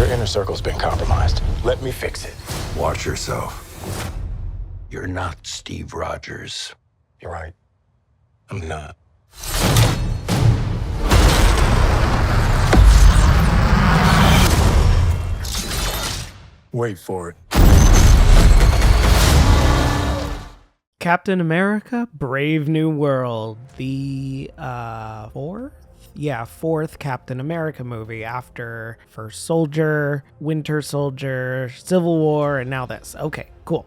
Your inner circle's been compromised. Let me fix it. Watch yourself. You're not Steve Rogers. You're right. I'm not. Wait for it. Captain America, Brave New World, the fourth? Yeah, fourth Captain America movie after First Soldier, Winter Soldier, Civil War, and now this. Okay, cool.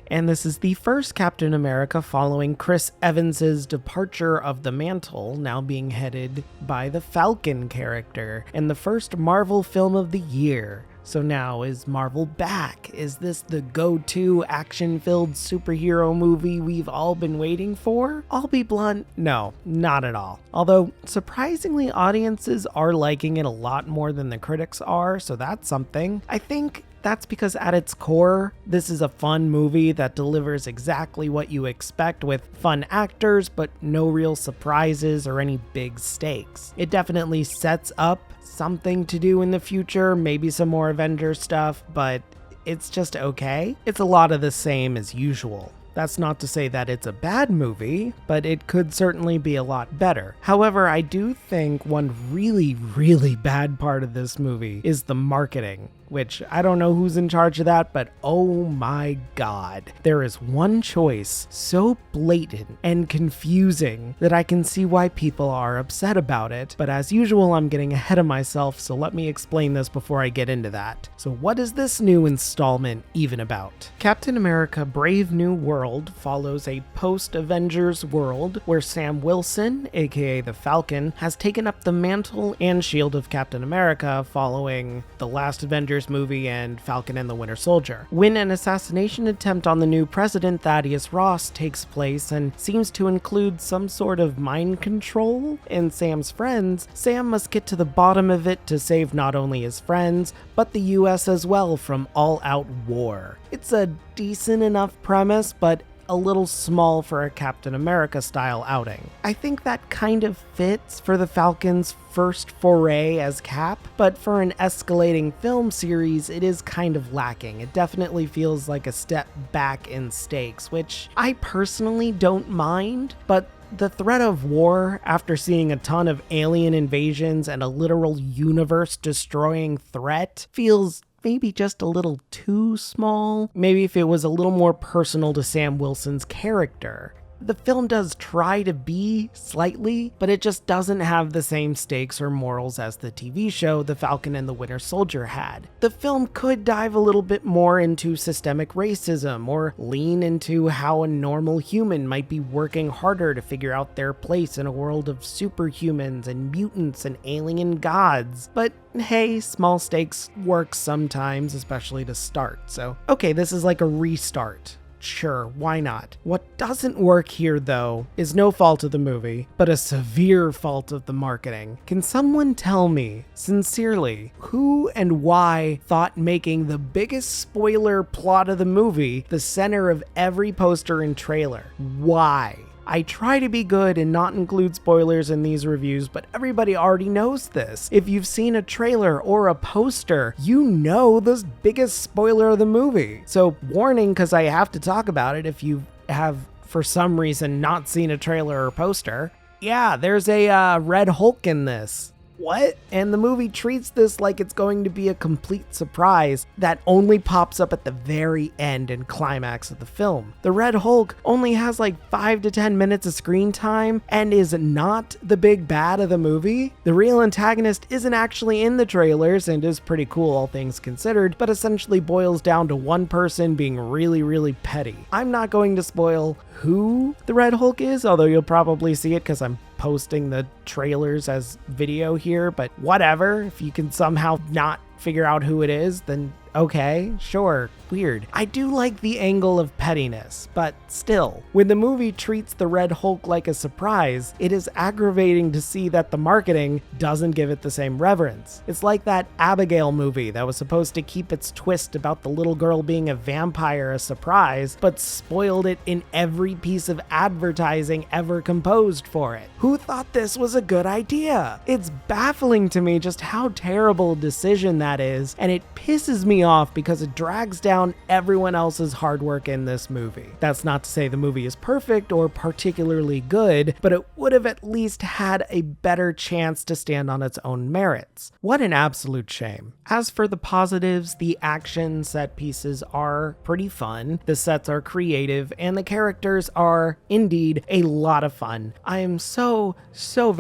And this is the first Captain America following Chris Evans's departure of the mantle, now being headed by the Falcon character, and the first Marvel film of the year. So now, is Marvel back? Is this the go-to action-filled superhero movie we've all been waiting for? I'll be blunt, no, not at all. Although, surprisingly, audiences are liking it a lot more than the critics are, so that's something. I think that's because at its core, this is a fun movie that delivers exactly what you expect with fun actors, but no real surprises or any big stakes. It definitely sets up something to do in the future, maybe some more Avengers stuff, but it's just okay. It's a lot of the same as usual. That's not to say that it's a bad movie, but it could certainly be a lot better. However, I do think one really, really bad part of this movie is the marketing, which I don't know who's in charge of that, but oh my god. There is one choice so blatant and confusing that I can see why people are upset about it, but as usual, I'm getting ahead of myself, so let me explain this before I get into that. So what is this new installment even about? Captain America Brave New World follows a post-Avengers world where Sam Wilson, aka the Falcon, has taken up the mantle and shield of Captain America following the last Avengers movie and Falcon and the Winter Soldier. When an assassination attempt on the new president, Thaddeus Ross, takes place and seems to include some sort of mind control in Sam's friends, Sam must get to the bottom of it to save not only his friends, but the US as well from all-out war. It's a decent enough premise, but a little small for a Captain America style outing. I think that kind of fits for the Falcon's first foray as Cap, but for an escalating film series, it is kind of lacking. It definitely feels like a step back in stakes, which I personally don't mind, but the threat of war, after seeing a ton of alien invasions and a literal universe-destroying threat, feels maybe just a little too small. Maybe if it was a little more personal to Sam Wilson's character. The film does try to be slightly, but it just doesn't have the same stakes or morals as the TV show The Falcon and the Winter Soldier had. The film could dive a little bit more into systemic racism or lean into how a normal human might be working harder to figure out their place in a world of superhumans and mutants and alien gods. But hey, small stakes work sometimes, especially to start. So, okay, this is like a restart. Sure, why not? What doesn't work here, though, is no fault of the movie, but a severe fault of the marketing. Can someone tell me, sincerely, who and why thought making the biggest spoiler plot of the movie the center of every poster and trailer? Why? I try to be good and not include spoilers in these reviews, but everybody already knows this. If you've seen a trailer or a poster, you know the biggest spoiler of the movie. So warning, because I have to talk about it if you have, for some reason, not seen a trailer or poster. Yeah, there's a Red Hulk in this. What? And the movie treats this like it's going to be a complete surprise that only pops up at the very end and climax of the film. The Red Hulk only has like 5 to 10 minutes of screen time and is not the big bad of the movie. The real antagonist isn't actually in the trailers and is pretty cool all things considered, but essentially boils down to one person being really, really petty. I'm not going to spoil who the Red Hulk is, although you'll probably see it because I'm posting the trailers as video here, but whatever. If you can somehow not figure out who it is, then okay, sure, weird. I do like the angle of pettiness, but still, when the movie treats the Red Hulk like a surprise, it is aggravating to see that the marketing doesn't give it the same reverence. It's like that Abigail movie that was supposed to keep its twist about the little girl being a vampire a surprise, but spoiled it in every piece of advertising ever composed for it. Who thought this was was a good idea. It's baffling to me just how terrible a decision that is, and it pisses me off because it drags down everyone else's hard work in this movie. That's not to say the movie is perfect or particularly good, but it would have at least had a better chance to stand on its own merits. What an absolute shame. As for the positives, the action set pieces are pretty fun, the sets are creative, and the characters are indeed a lot of fun. I am so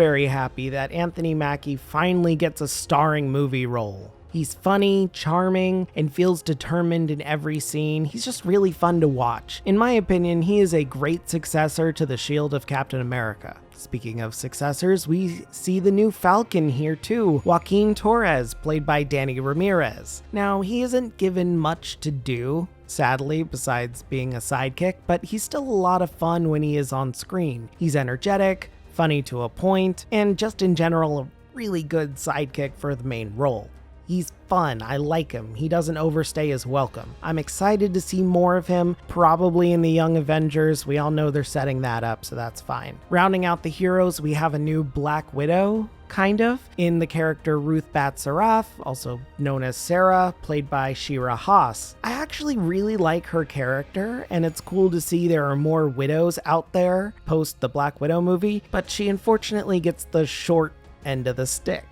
very happy that Anthony Mackie finally gets a starring movie role. He's funny, charming, and feels determined in every scene. He's just really fun to watch. In my opinion, he is a great successor to the shield of Captain America. Speaking of successors, we see the new Falcon here too, Joaquin Torres, played by Danny Ramirez. Now, he isn't given much to do, sadly, besides being a sidekick, but he's still a lot of fun when he is on screen. He's energetic, funny to a point, and just in general, a really good sidekick for the main role. He's fun, I like him, he doesn't overstay his welcome. I'm excited to see more of him, probably in the Young Avengers. We all know they're setting that up, so that's fine. Rounding out the heroes, we have a new Black Widow, kind of, in the character Ruth Bat-Saraf, also known as Sarah, played by Shira Haas. I actually really like her character, and it's cool to see there are more widows out there post the Black Widow movie, but she unfortunately gets the short end of the stick.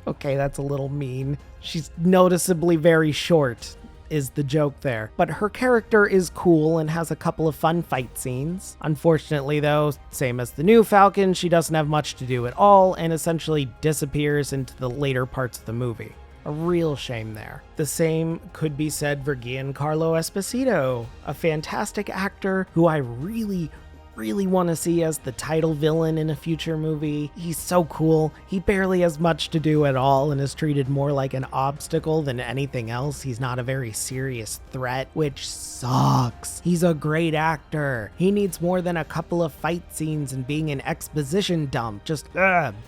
Okay, that's a little mean. She's noticeably very short, is the joke there. But her character is cool and has a couple of fun fight scenes. Unfortunately though, same as the new Falcon, she doesn't have much to do at all and essentially disappears into the later parts of the movie. A real shame there. The same could be said for Giancarlo Esposito, a fantastic actor who I really want to see as the title villain in a future movie. He's so cool. He barely has much to do at all and is treated more like an obstacle than anything else. He's not a very serious threat, which sucks. He's a great actor. He needs more than a couple of fight scenes and being an exposition dump. Just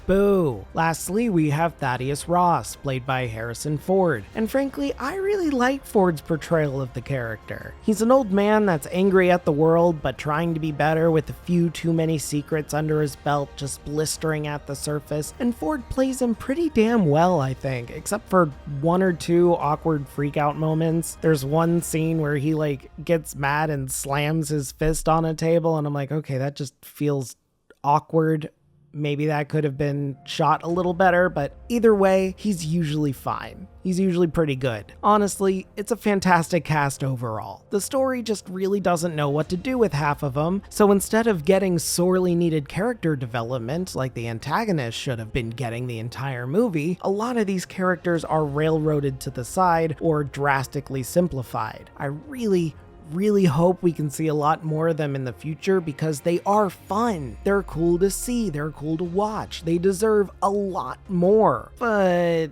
boo. Lastly, we have Thaddeus Ross, played by Harrison Ford. And frankly, I really like Ford's portrayal of the character. He's an old man that's angry at the world, but trying to be better with a few too many secrets under his belt, just blistering at the surface, and Ford plays him pretty damn well, I think, except for one or two awkward freakout moments. There's one scene where he gets mad and slams his fist on a table, and I'm like, okay, that just feels awkward. Maybe that could have been shot a little better, but either way, he's usually fine. He's usually pretty good. Honestly, it's a fantastic cast overall. The story just really doesn't know what to do with half of them, so instead of getting sorely needed character development like the antagonist should have been getting the entire movie, a lot of these characters are railroaded to the side or drastically simplified. I really hope we can see a lot more of them in the future because they are fun. They're cool to see. They're cool to watch. They deserve a lot more. But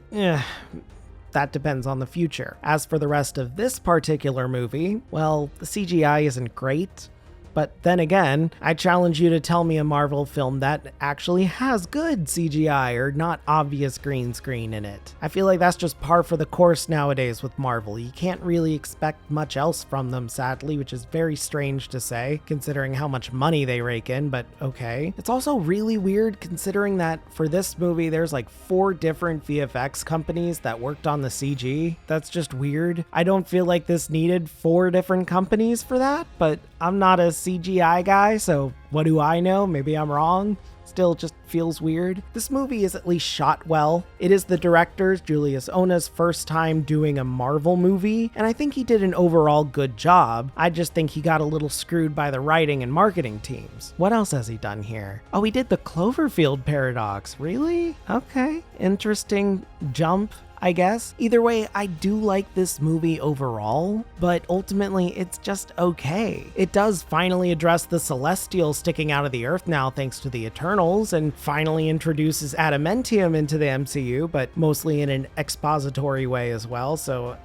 that depends on the future. As for the rest of this particular movie, well, the CGI isn't great. But then again, I challenge you to tell me a Marvel film that actually has good CGI or not obvious green screen in it. I feel like that's just par for the course nowadays with Marvel. You can't really expect much else from them, sadly, which is very strange to say, considering how much money they rake in, but okay. It's also really weird considering that for this movie, there's like 4 different VFX companies that worked on the CG. That's just weird. I don't feel like this needed 4 different companies for that, but I'm not a CGI guy, so what do I know? Maybe I'm wrong. Still just feels weird. This movie is at least shot well. It is the director, Julius Onah's first time doing a Marvel movie, and I think he did an overall good job. I just think he got a little screwed by the writing and marketing teams. What else has he done here? Oh, he did the Cloverfield Paradox. Really? Okay. Interesting jump, I guess. Either way, I do like this movie overall, but ultimately it's just okay. It does finally address the Celestial sticking out of the earth now thanks to the Eternals, and finally introduces adamantium into the MCU, but mostly in an expository way as well, so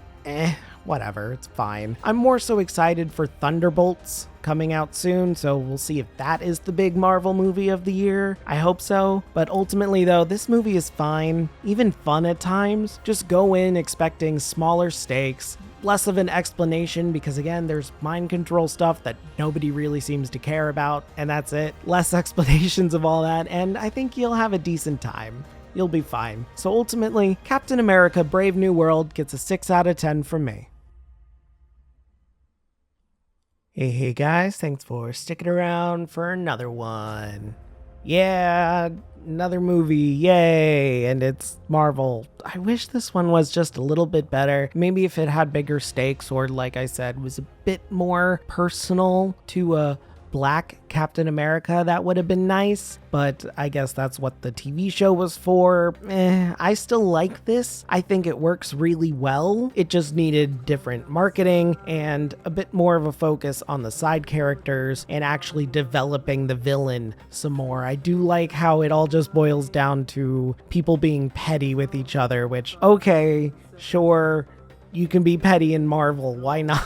whatever, it's fine. I'm more so excited for Thunderbolts coming out soon, so we'll see if that is the big Marvel movie of the year. I hope so, but ultimately though, this movie is fine, even fun at times. Just go in expecting smaller stakes, less of an explanation because, again, there's mind control stuff that nobody really seems to care about, and that's it. Less explanations of all that, and I think you'll have a decent time. You'll be fine. So ultimately, Captain America Brave New World gets a 6 out of 10 from me. Hey guys, thanks for sticking around for another one. Yeah, another movie, yay, and it's Marvel. I wish this one was just a little bit better. Maybe if it had bigger stakes or, like I said, was a bit more personal to a Black Captain America, that would have been nice, but I guess that's what the TV show was for. I still like this. I think it works really well. It just needed different marketing and a bit more of a focus on the side characters and actually developing the villain some more. I do like how it all just boils down to people being petty with each other, which, okay, sure, you can be petty in Marvel, why not?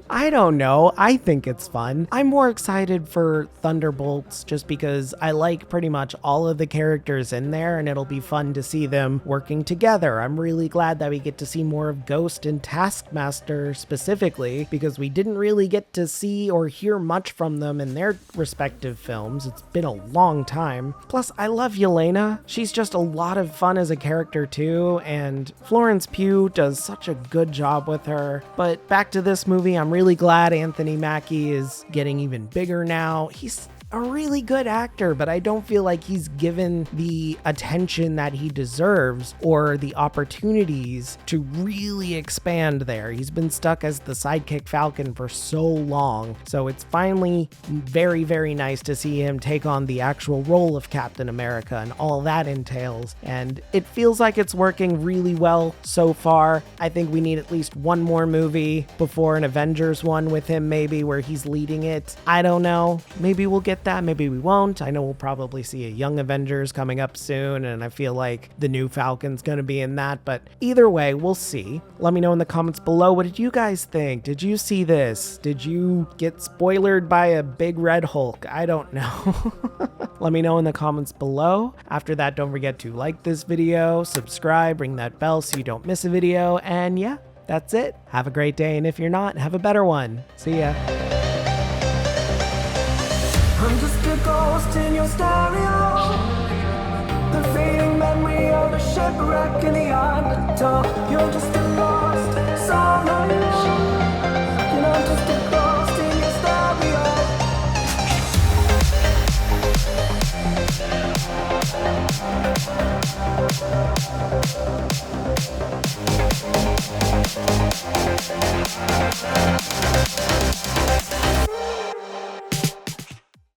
I don't know. I think it's fun. I'm more excited for Thunderbolts just because I like pretty much all of the characters in there and it'll be fun to see them working together. I'm really glad that we get to see more of Ghost and Taskmaster specifically because we didn't really get to see or hear much from them in their respective films. It's been a long time. Plus, I love Yelena. She's just a lot of fun as a character too, and Florence Pugh does such a good job with her. But back to this movie, I'm really glad Anthony Mackie is getting even bigger now. He's a really good actor, but I don't feel like he's given the attention that he deserves or the opportunities to really expand there. He's been stuck as the sidekick Falcon for so long, so it's finally very, very nice to see him take on the actual role of Captain America and all that entails, and it feels like it's working really well so far. I think we need at least one more movie before an Avengers one with him, maybe, where he's leading it. I don't know. Maybe we'll get that, maybe we won't. I know we'll probably see a Young Avengers coming up soon, and I feel like the new Falcon's gonna be in that, but either way, we'll see. Let me know in the comments below, what did you guys think? Did you see this? Did you get spoilered by a big red Hulk? I don't know. Let me know in the comments below. After that, don't forget to like this video, subscribe, ring that bell so you don't miss a video, and yeah, that's it. Have a great day, and if you're not, have a better one. See ya. I'm just a ghost in your stereo, the fading memory of a shipwreck in the undertow. You're just a lost soul, and I'm just a ghost.